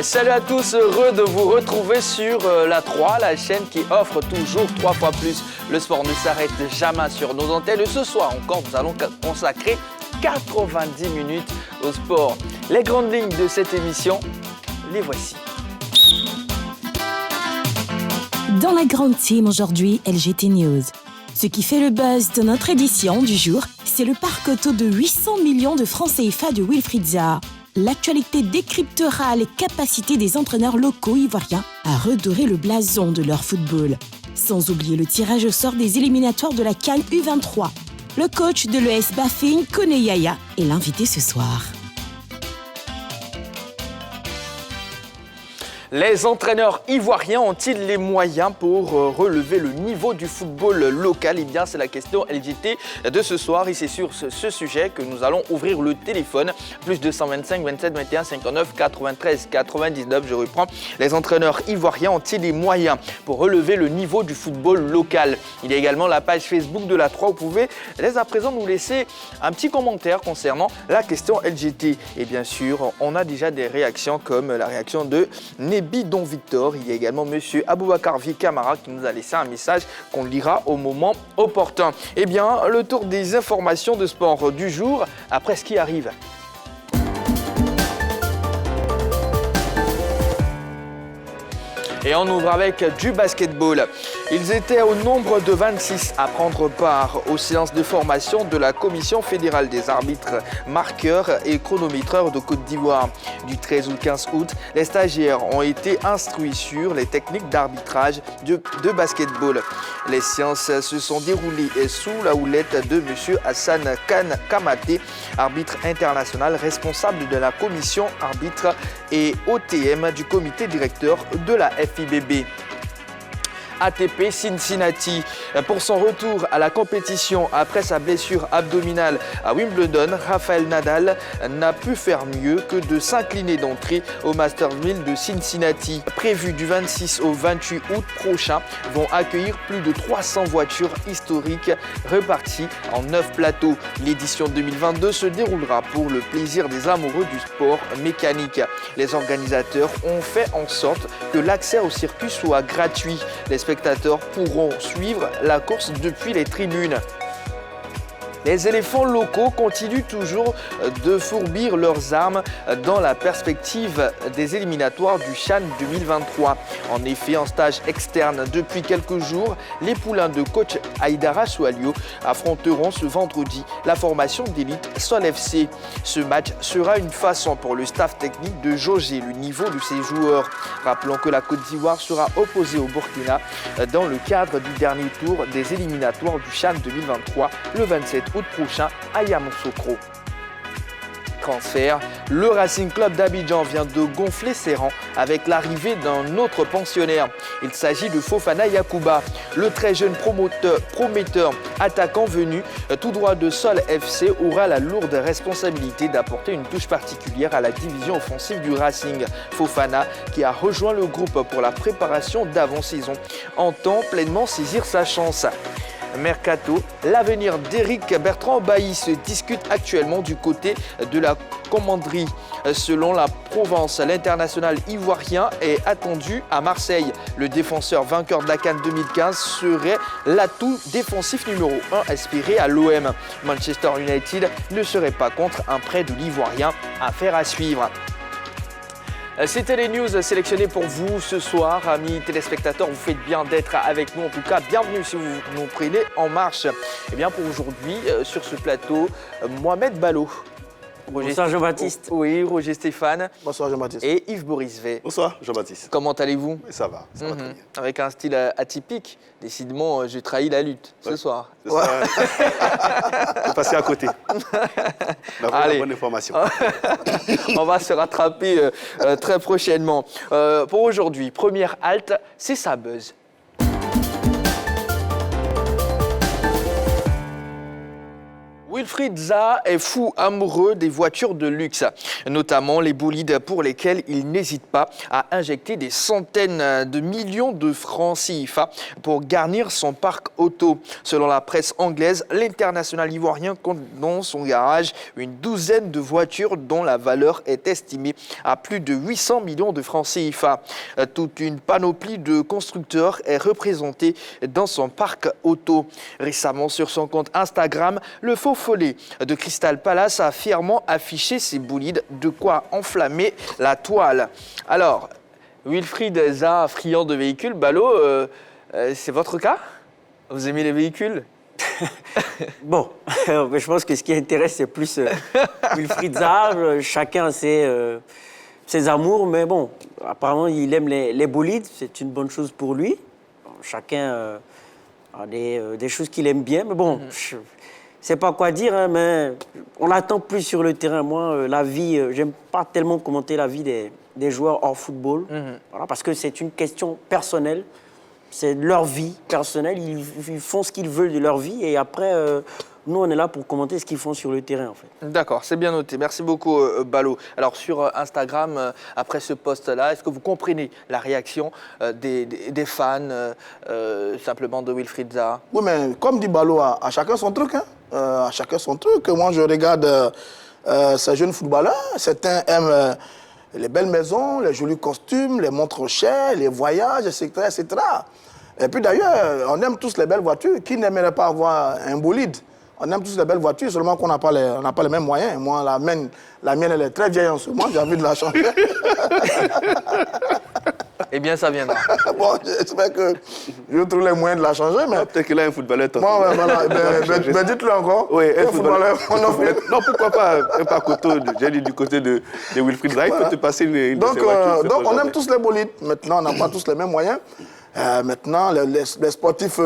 Salut à tous, heureux de vous retrouver sur la 3, la chaîne qui offre toujours 3 fois plus. Le sport ne s'arrête jamais sur nos antennes. Et ce soir encore, nous allons consacrer 90 minutes au sport. Les grandes lignes de cette émission, les voici. Dans la grande team aujourd'hui, LGT News. Ce qui fait le buzz de notre édition du jour, c'est le parc auto de 800 millions de francs CFA de Wilfried Zaha. L'actualité décryptera les capacités des entraîneurs locaux ivoiriens à redorer le blason de leur football. Sans oublier le tirage au sort des éliminatoires de la CAN U23. Le coach de l'ES Bafing, Kone Yaya, est l'invité ce soir. Les entraîneurs ivoiriens ont-ils les moyens pour relever le niveau du football local? Eh bien, c'est la question LGT de ce soir et c'est sur ce sujet que nous allons ouvrir le téléphone. Plus 225 27 21 59 93 99, je reprends. Les entraîneurs ivoiriens ont-ils les moyens pour relever le niveau du football local? Il y a également la page Facebook de la 3. Vous pouvez dès à présent nous laisser un petit commentaire concernant la question LGT. Et bien sûr, on a déjà des réactions comme la réaction de Bidon Victor. Il y a également monsieur Aboubakar Vikamara qui nous a laissé un message qu'on lira au moment opportun. Eh bien, le tour des informations de sport du jour après ce qui arrive. Et on ouvre avec du basketball. Ils étaient au nombre de 26 à prendre part aux séances de formation de la Commission fédérale des arbitres, marqueurs et chronométreurs de Côte d'Ivoire. Du 13 au 15 août, les stagiaires ont été instruits sur les techniques d'arbitrage de basketball. Les séances se sont déroulées sous la houlette de M. Hassan Kamate, arbitre international responsable de la commission arbitre et OTM du comité directeur de la FIBB. ATP Cincinnati. Pour son retour à la compétition après sa blessure abdominale à Wimbledon, Rafael Nadal n'a pu faire mieux que de s'incliner d'entrée au Masters 1000 de Cincinnati. Prévu du 26 au 28 août prochain, vont accueillir plus de 300 voitures historiques reparties en 9 plateaux. L'édition 2022 se déroulera pour le plaisir des amoureux du sport mécanique. Les organisateurs ont fait en sorte que l'accès au circuit soit gratuit. Les spectateurs pourront suivre la course depuis les tribunes. Les éléphants locaux continuent toujours de fourbir leurs armes dans la perspective des éliminatoires du CHAN 2023. En effet, en stage externe depuis quelques jours, les poulains de coach Aïdara Soualio affronteront ce vendredi la formation d'élite Sol FC. Ce match sera une façon pour le staff technique de jauger le niveau de ses joueurs. Rappelons que la Côte d'Ivoire sera opposée au Burkina dans le cadre du dernier tour des éliminatoires du CHAN 2023 le 27 août prochain à Yamoussoukro. Transfert, le Racing Club d'Abidjan vient de gonfler ses rangs avec l'arrivée d'un autre pensionnaire. Il s'agit de Fofana Yacouba, le très jeune prometteur attaquant venu tout droit de Sol FC aura la lourde responsabilité d'apporter une touche particulière à la division offensive du Racing. Fofana, qui a rejoint le groupe pour la préparation d'avant-saison, entend pleinement saisir sa chance. Mercato, l'avenir d'Éric Bertrand Bailly se discute actuellement du côté de la commanderie. Selon la Provence, l'international ivoirien est attendu à Marseille. Le défenseur vainqueur de la CAN 2015 serait l'atout défensif numéro 1 espéré à l'OM. Manchester United ne serait pas contre un prêt de l'Ivoirien, affaire à suivre. C'était les news sélectionnées pour vous ce soir, amis téléspectateurs. Vous faites bien d'être avec nous. En tout cas, bienvenue si vous nous prenez en marche. Et bien pour aujourd'hui, sur ce plateau, Mohamed Ballot. Bonsoir Jean-Baptiste. Oui, Roger Stéphane. Bonsoir Jean-Baptiste. Et Yves Boris V. Bonsoir Jean-Baptiste. Comment allez-vous? Ça va très bien. Avec un style atypique. Décidément, j'ai trahi la lutte ce soir. C'est ça. Je passé à côté. La bonne information. On va se rattraper très prochainement. Pour aujourd'hui, première halte, c'est ça buzz. Wilfried Zaha est fou amoureux des voitures de luxe, notamment les bolides pour lesquels il n'hésite pas à injecter des centaines de millions de francs CFA pour garnir son parc auto. Selon la presse anglaise, l'international ivoirien compte dans son garage une douzaine de voitures dont la valeur est estimée à plus de 800 millions de francs CFA. Toute une panoplie de constructeurs est représentée dans son parc auto. Récemment, sur son compte Instagram, le faux follet de Crystal Palace a fièrement affiché ses bolides, de quoi enflammer la toile. Alors, Wilfried Zaha, friand de véhicules, Balo, c'est votre cas? Vous aimez les véhicules? Bon, je pense que ce qui intéresse, c'est plus Wilfried Zaha. Chacun a ses amours, mais bon, apparemment, il aime les bolides. C'est une bonne chose pour lui. Bon, chacun a des choses qu'il aime bien, mais bon, je ne sais pas quoi dire, hein, mais on l'attend plus sur le terrain. Moi, la vie, j'aime pas tellement commenter la vie des joueurs hors football, voilà, parce que c'est une question personnelle. C'est leur vie personnelle, ils font ce qu'ils veulent de leur vie et après, nous, on est là pour commenter ce qu'ils font sur le terrain, en fait. D'accord, c'est bien noté. Merci beaucoup, Balo. Alors, sur Instagram, après ce post-là, est-ce que vous comprenez la réaction des fans, simplement de Wilfried Zaha? Oui, mais comme dit Balo, à chacun son truc. Hein. À chacun son truc. Moi, je regarde ces jeunes footballeurs. Certains aiment les belles maisons, les jolis costumes, les montres chères, les voyages, etc., etc. Et puis d'ailleurs, on aime tous les belles voitures. Qui n'aimerait pas avoir un bolide? On aime tous les belles voitures, seulement qu'on n'a pas les mêmes moyens. Moi, la mienne, elle est très vieille en ce moment, j'ai envie de la changer. Eh bien, ça viendra. Bon, j'espère que je trouve les moyens de la changer, mais... Peut-être qu'il a un footballeur top. Bon, ouais, voilà. Ben, dites-le encore. Oui, un footballeur. Non, pourquoi pas un parcoto, j'ai dit du côté de Wilfried Zaha, il peut te passer une donc, de ses voitures. Donc, on aime tous les bolides. Maintenant, on n'a pas tous les mêmes moyens. Maintenant, les sportifs,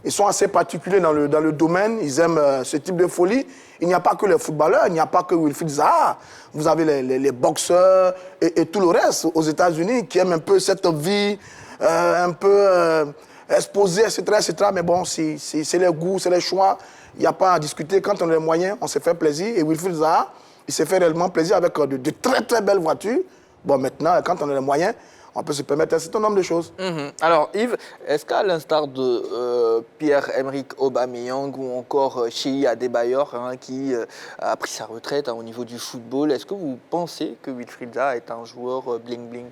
ils sont assez particuliers dans le domaine. Ils aiment ce type de folie. Il n'y a pas que les footballeurs, il n'y a pas que Wilfried Zaha. Vous avez les boxeurs et tout le reste aux États-Unis qui aiment un peu cette vie, un peu exposée, etc., etc. Mais bon, c'est les goûts, c'est les choix. Il n'y a pas à discuter. Quand on a les moyens, on se fait plaisir. Et Wilfried Zaha, il s'est fait réellement plaisir avec de très, très belles voitures. Bon, maintenant, quand on a les moyens, on peut se permettre un certain nombre de choses. Alors, Yves, est-ce qu'à l'instar de Pierre-Emerick Aubameyang ou encore Cheikh Adebayor, qui a pris sa retraite au niveau du football, est-ce que vous pensez que Wilfried Zaha est un joueur bling-bling?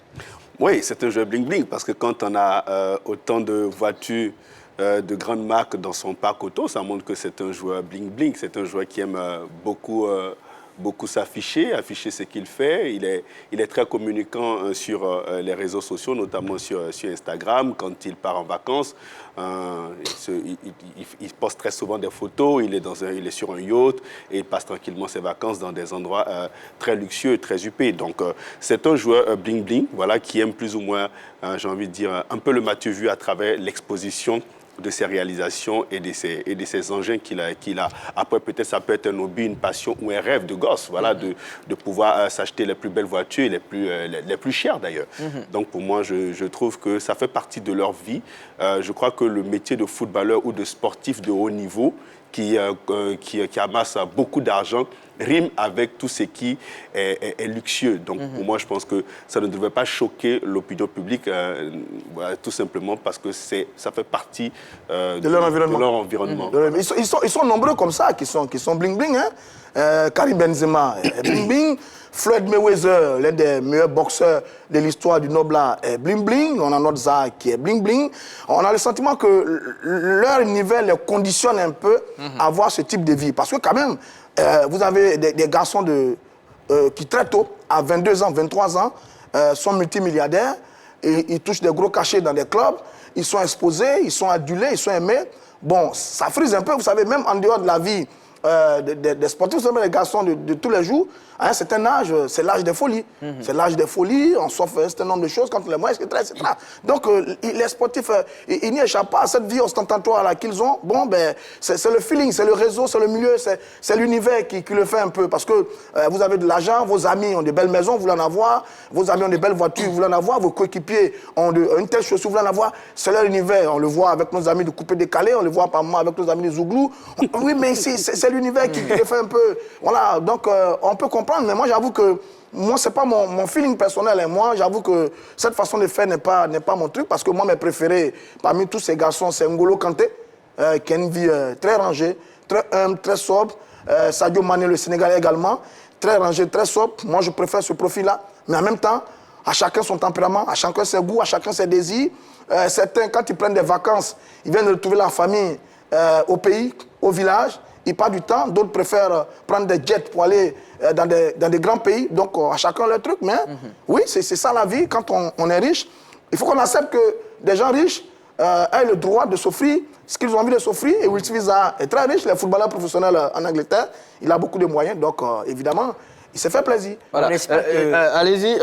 Oui, c'est un joueur bling-bling, parce que quand on a autant de voitures de grandes marques dans son parc auto, ça montre que c'est un joueur bling-bling, c'est un joueur qui aime beaucoup s'afficher, afficher ce qu'il fait. Il est très communicant sur les réseaux sociaux, notamment sur Instagram. Quand il part en vacances, il poste très souvent des photos. Il est sur un yacht et il passe tranquillement ses vacances dans des endroits très luxueux, très huppés. Donc, c'est un joueur bling-bling, voilà, qui aime plus ou moins, j'ai envie de dire, un peu le matu vu à travers l'exposition de ses réalisations et de ses engins qu'il a. Après, peut-être ça peut être un hobby, une passion ou un rêve de gosse, voilà, de pouvoir s'acheter les plus belles voitures, les plus chères d'ailleurs. Donc pour moi, je trouve que ça fait partie de leur vie. Je crois que le métier de footballeur ou de sportif de haut niveau qui amasse beaucoup d'argent rime avec tout ce qui est luxueux. Donc, pour moi, je pense que ça ne devrait pas choquer l'opinion publique, voilà, tout simplement parce que ça fait partie de leur environnement. Ils sont nombreux comme ça, qui sont bling-bling. Hein? Karim Benzema est bling-bling. Floyd Mayweather, l'un des meilleurs boxeurs de l'histoire du Nobla, est bling-bling. On a notre Zaha qui est bling-bling. On a le sentiment que leur niveau les conditionne un peu à avoir ce type de vie. Parce que quand même, vous avez des garçons qui très tôt, à 22 ans, 23 ans, sont multimilliardaires. Et ils touchent des gros cachets dans des clubs. Ils sont exposés, ils sont adulés, ils sont aimés. Bon, ça frise un peu, vous savez, même en dehors de la vie des sportifs, les garçons de tous les jours, à un certain âge, c'est l'âge des folies. C'est l'âge des folies, on s'offre un certain nombre de choses quand les moyens, etc. Donc, les sportifs, ils n'y échappent pas à cette vie ostentatoire qu'ils ont. Bon, ben, c'est le feeling, c'est le réseau, c'est le milieu, c'est l'univers qui le fait un peu. Parce que vous avez de l'argent, vos amis ont de belles maisons, vous voulez en avoir, vos amis ont de belles voitures, vous voulez en avoir, vos coéquipiers ont une telle chaussure, vous voulez en avoir. C'est leur univers. On le voit avec nos amis de Coupé Décalé, on le voit par moment avec nos amis des Zouglou. Oui, mais c'est l'univers qui fait un peu... Voilà, donc on peut comprendre, mais moi j'avoue que moi, ce n'est pas mon feeling personnel. Hein. Moi, j'avoue que cette façon de faire n'est pas mon truc, parce que moi, mes préférés, parmi tous ces garçons, c'est N'Golo Kanté, qui a une vie très rangée, très humble, très sobre. Sadio Mané, le Sénégalais également, très rangé, très sobre. Moi, je préfère ce profil-là. Mais en même temps, à chacun son tempérament, à chacun ses goûts, à chacun ses désirs. Certains, quand ils prennent des vacances, ils viennent de retrouver la famille au pays, au village. Ils partent du temps. D'autres préfèrent prendre des jets pour aller dans des grands pays. Donc, à chacun leur truc. Mais oui, c'est ça la vie. Quand on est riche, il faut qu'on accepte que des gens riches aient le droit de s'offrir ce qu'ils ont envie de s'offrir. Et Wilfried Zaha est très riche. Les footballeurs professionnels en Angleterre, il a beaucoup de moyens. Donc, évidemment, il s'est fait plaisir. Voilà. Allez-y,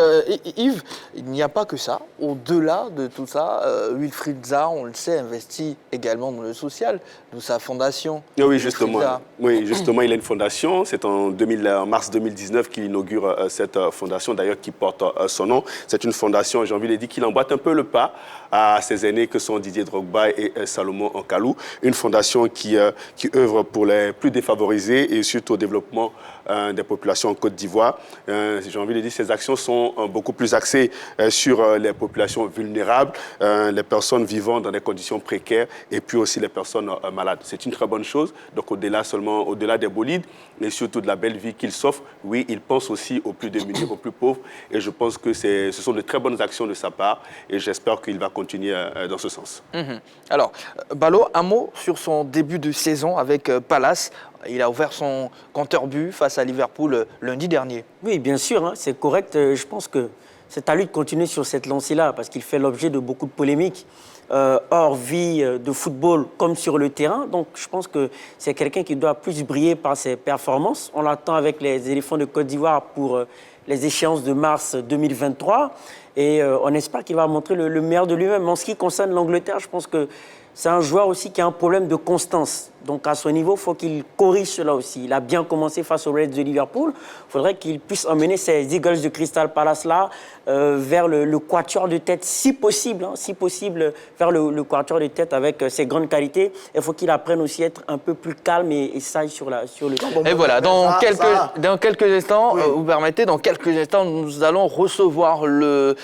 Yves, il n'y a pas que ça. Au-delà de tout ça, Wilfried Zaha, on le sait, investit également dans le social, d'où sa fondation. Oui, justement. Oui, justement, il a une fondation. C'est en mars 2019 qu'il inaugure cette fondation, d'ailleurs, qui porte son nom. C'est une fondation, j'ai envie de dire, qu'il emboîte un peu le pas à ses aînés que sont Didier Drogba et Salomon Ankalou. Une fondation qui œuvre pour les plus défavorisés et surtout au développement des populations en Côte d'Ivoire. J'ai envie de dire, ces actions sont beaucoup plus axées sur les populations vulnérables, les personnes vivant dans des conditions précaires et puis aussi les personnes malades. C'est une très bonne chose. Donc au-delà des bolides et surtout de la belle vie qu'il s'offre, oui, il pense aussi aux plus démunis, aux plus pauvres. Et je pense que ce sont de très bonnes actions de sa part et j'espère qu'il va continuer dans ce sens. Alors, Balo, un mot sur son début de saison avec Palace. Il a ouvert son compteur but face à Liverpool lundi dernier. Oui, bien sûr, hein, c'est correct. Je pense que c'est à lui de continuer sur cette lancée-là parce qu'il fait l'objet de beaucoup de polémiques hors vie de football comme sur le terrain. Donc, je pense que c'est quelqu'un qui doit plus briller par ses performances. On l'attend avec les éléphants de Côte d'Ivoire pour les échéances de mars 2023. Et on espère qu'il va montrer le meilleur de lui-même. En ce qui concerne l'Angleterre, je pense que c'est un joueur aussi qui a un problème de constance. Donc, à son niveau, il faut qu'il corrige cela aussi. Il a bien commencé face aux Reds de Liverpool. Il faudrait qu'il puisse emmener ces Eagles de Crystal Palace-là vers le quatuor de tête, si possible, vers le quatuor de tête avec ses grandes qualités. Il faut qu'il apprenne aussi à être un peu plus calme et sage sur le terrain. Et voilà, dans quelques instants, oui. Vous permettez, dans quelques instants, nous allons recevoir le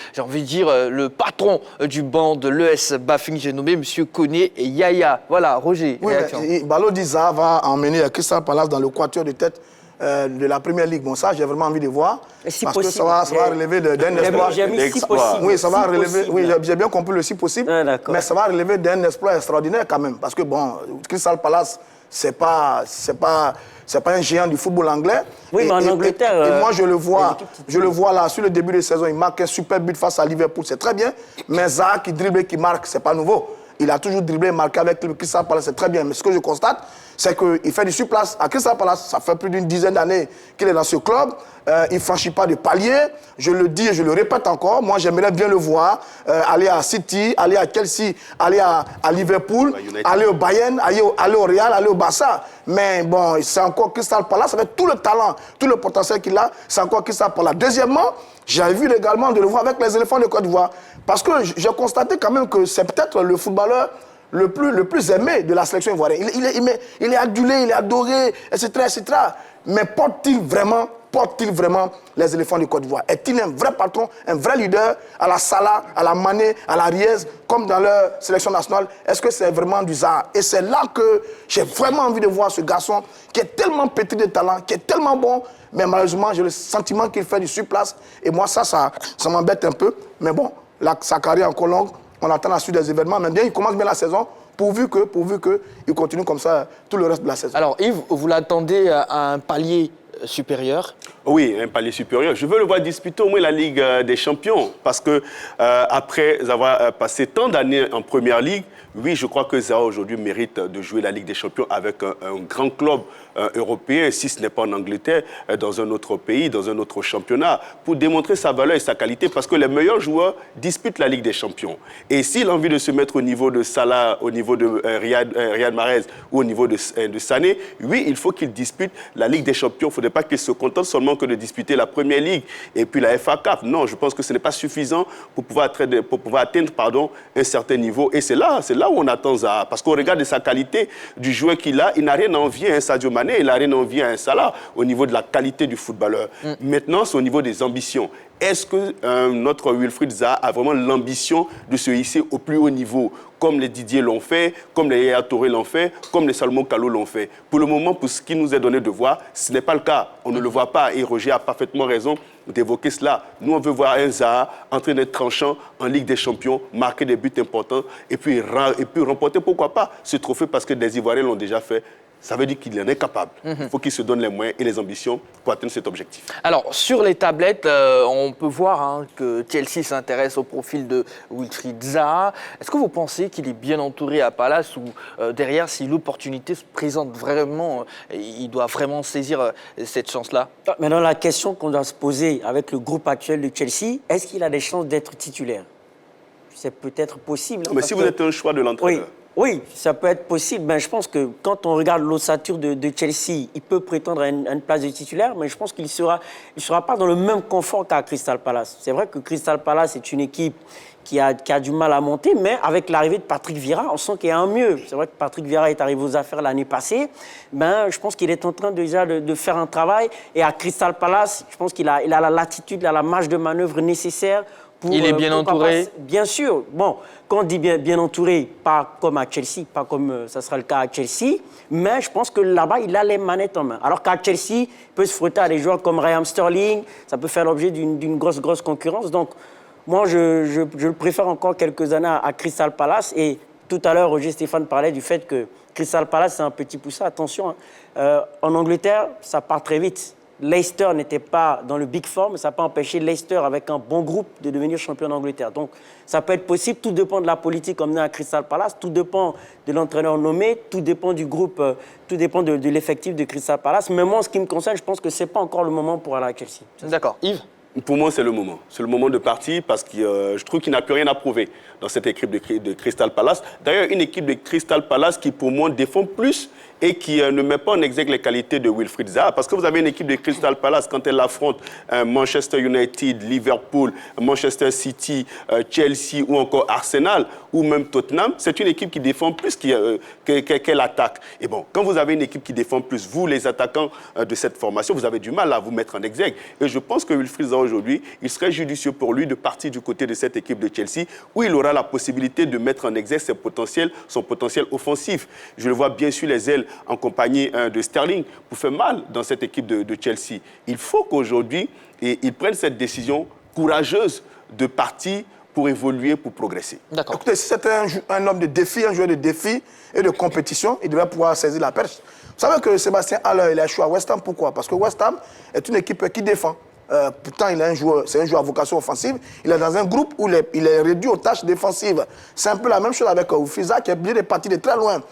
patron du banc de l'ES Bafing, j'ai nommé M. Koné et Yaya. Voilà, Roger, oui, réaction. Balo Diza va emmener Crystal Palace dans le quatuor de tête de la Première Ligue. Bon, ça, j'ai vraiment envie de voir. Si parce possible, que ça va relever d'un exploit. J'ai mis si possible. Oui, ça va relever. Possible. Oui, j'ai bien compris le si possible. Mais ça va relever d'un exploit extraordinaire quand même. Parce que, bon, Crystal Palace, c'est pas un géant du football anglais. Oui, mais en Angleterre... Et moi, je le vois là, sur le début de saison, il marque un super but face à Liverpool, c'est très bien. Mais Zaha qui dribble et qui marque, c'est pas nouveau. Il a toujours dribblé et marqué avec le Crystal Palace, c'est très bien. Mais ce que je constate, c'est qu'il fait du surplace à Crystal Palace. Ça fait plus d'une dizaine d'années qu'il est dans ce club. Il ne franchit pas de palier. Je le dis et je le répète encore. Moi, j'aimerais bien le voir aller à City, aller à Chelsea, aller à Liverpool, aller au Bayern, aller au Real, aller au Barça. Mais bon, c'est encore Crystal Palace avec tout le talent, tout le potentiel qu'il a. C'est encore Crystal Palace. Deuxièmement, j'ai vu également de le voir avec les éléphants de Côte d'Ivoire. Parce que j'ai constaté quand même que c'est peut-être le footballeur le plus aimé de la sélection ivoirienne. Il est adulé, il est adoré, etc., etc. Mais porte-t-il vraiment les éléphants de Côte d'Ivoire? Est-il un vrai patron, un vrai leader à la Salah, à la Mané, à la Riez, comme dans leur sélection nationale? Est-ce que c'est vraiment du Zaha? Et c'est là que j'ai vraiment envie de voir ce garçon qui est tellement pétri de talent, qui est tellement bon, mais malheureusement, j'ai le sentiment qu'il fait du surplace. Et moi, ça m'embête un peu. Mais bon, sa carrière est encore longue. On attend la suite des événements. Mais bien, il commence bien la saison, pourvu qu'il continue comme ça tout le reste de la saison. Alors, Yves, vous l'attendez à un palier supérieur? Oui, un palier supérieur. Je veux le voir disputer au moins la Ligue des Champions. Parce que après avoir passé tant d'années en Première Ligue, oui, je crois que Zaha aujourd'hui mérite de jouer la Ligue des Champions avec un grand club européen, si ce n'est pas en Angleterre, dans un autre pays, dans un autre championnat, pour démontrer sa valeur et sa qualité, parce que les meilleurs joueurs disputent la Ligue des Champions. Et s'il a envie de se mettre au niveau de Salah, au niveau de Riyad Mahrez ou au niveau de Sané, oui, il faut qu'il dispute la Ligue des Champions. Il ne faudrait pas qu'il se contente seulement que de disputer la Première Ligue et puis la FA Cup. Non, je pense que ce n'est pas suffisant pour pouvoir atteindre un certain niveau. Et c'est là là où on attend Zaha. Parce qu'on regarde sa qualité du joueur qu'il a, il n'a rien à envier à un Sadio Mané, il n'a rien à envier à un Salah au niveau de la qualité du footballeur. Maintenant, c'est au niveau des ambitions. Est-ce que notre Wilfried Zaha a vraiment l'ambition de se hisser au plus haut niveau, comme les Didier l'ont fait, comme les Yaya Touré l'ont fait, comme les Salomon Kalou l'ont fait? Pour le moment, pour ce qui nous est donné de voir, ce n'est pas le cas. On ne le voit pas et Roger a parfaitement raison d'évoquer cela. Nous, on veut voir un Zaha en train d'être tranchant en Ligue des Champions, marquer des buts importants et puis remporter, pourquoi pas, ce trophée parce que des Ivoiriens l'ont déjà fait. Ça veut dire qu'il en est capable. Il faut qu'il se donne les moyens et les ambitions pour atteindre cet objectif. Alors, sur les tablettes, on peut voir que Chelsea s'intéresse au profil de Wilfried Zaha. Est-ce que vous pensez qu'il est bien entouré à Palace ou derrière, si l'opportunité se présente vraiment, il doit vraiment saisir cette chance-là? Maintenant, la question qu'on doit se poser avec le groupe actuel de Chelsea, est-ce qu'il a des chances d'être titulaire? C'est peut-être possible. Mais si vous êtes un choix de l'entraîneur. Oui, ça peut être possible. Ben, je pense que quand on regarde l'ossature de Chelsea, il peut prétendre à une place de titulaire, mais je pense qu'il ne sera pas dans le même confort qu'à Crystal Palace. C'est vrai que Crystal Palace est une équipe qui a du mal à monter, mais avec l'arrivée de Patrick Vieira, on sent qu'il y a un mieux. C'est vrai que Patrick Vieira est arrivé aux affaires l'année passée. Ben, je pense qu'il est en train déjà de faire un travail. Et à Crystal Palace, je pense qu'il a la latitude, il a la marge de manœuvre nécessaire. Il est bien entouré. Bien sûr. Bon, quand on dit bien entouré, pas comme à Chelsea, pas comme ça sera le cas à Chelsea, mais je pense que là-bas, il a les manettes en main. Alors qu'à Chelsea, il peut se frotter à des joueurs comme Raheem Sterling, ça peut faire l'objet d'une grosse concurrence. Donc, moi, je le préfère encore quelques années à Crystal Palace. Et tout à l'heure, Roger Stéphane parlait du fait que Crystal Palace, c'est un petit poussin. Attention, en Angleterre, ça part très vite. Leicester n'était pas dans le big four, mais ça n'a pas empêché Leicester, avec un bon groupe, de devenir champion d'Angleterre. Donc, ça peut être possible. Tout dépend de la politique emmenée à Crystal Palace, tout dépend de l'entraîneur nommé, tout dépend du groupe, tout dépend de l'effectif de Crystal Palace. Mais moi, en ce qui me concerne, je pense que ce n'est pas encore le moment pour aller à Chelsea. D'accord. Yves? Pour moi, c'est le moment. C'est le moment de partir parce que je trouve qu'il n'a plus rien à prouver dans cette équipe de Crystal Palace. D'ailleurs, une équipe de Crystal Palace qui, pour moi, défend plus et qui ne met pas en exergue les qualités de Wilfried Zaha. Parce que vous avez une équipe de Crystal Palace, quand elle affronte Manchester United, Liverpool, Manchester City, Chelsea ou encore Arsenal ou même Tottenham, c'est une équipe qui défend plus qu'elle attaque. Et bon, quand vous avez une équipe qui défend plus, vous, les attaquants de cette formation, vous avez du mal à vous mettre en exergue. Et je pense que Wilfried Zaha, aujourd'hui, il serait judicieux pour lui de partir du côté de cette équipe de Chelsea où il aura la possibilité de mettre en exergue son potentiel offensif. Je le vois bien sûr les ailes en compagnie de Sterling pour faire mal dans cette équipe de Chelsea. Il faut qu'aujourd'hui, ils prennent cette décision courageuse de partir pour évoluer, pour progresser. D'accord. Écoutez, si c'était un homme de défi, un joueur de défi et de compétition, il devrait pouvoir saisir la perche. Vous savez que Sébastien Haller, il a échoué à West Ham. Pourquoi? Parce que West Ham est une équipe qui défend. Pourtant, c'est un joueur à vocation offensive. Il est dans un groupe où il est réduit aux tâches défensives. C'est un peu la même chose avec Wilfried Zaha qui est obligé de partir de très loin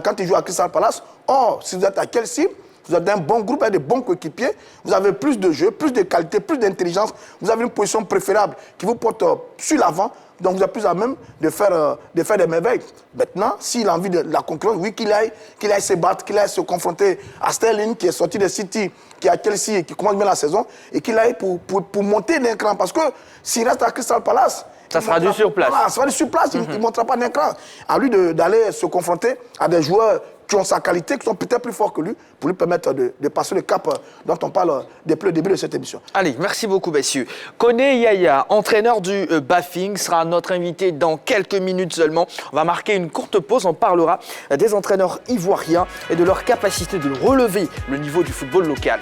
quand il joue à Crystal Palace. Or, si vous êtes à Chelsea, vous êtes dans un bon groupe avec de bons coéquipiers, vous avez plus de jeu, plus de qualité, plus d'intelligence, vous avez une position préférable qui vous porte sur l'avant, donc vous êtes plus à même de faire des merveilles. Maintenant, s'il a envie de la concurrence, oui, qu'il aille se battre, qu'il aille se confronter à Sterling, qui est sorti de City, qui est à Chelsea et qui commence bien la saison, et qu'il aille pour monter d'un cran. Parce que s'il reste à Crystal Palace, ça sera du sur place. Voilà, ça sera du sur place, il ne montera pas d'un cran. À lui d'aller se confronter à des joueurs qui ont sa qualité, qui sont peut-être plus forts que lui, pour lui permettre de passer le cap dont on parle depuis le début de cette émission. Allez, merci beaucoup, messieurs. Koné Yaya, entraîneur du Bafing, sera notre invité dans quelques minutes seulement. On va marquer une courte pause, on parlera des entraîneurs ivoiriens et de leur capacité de relever le niveau du football local.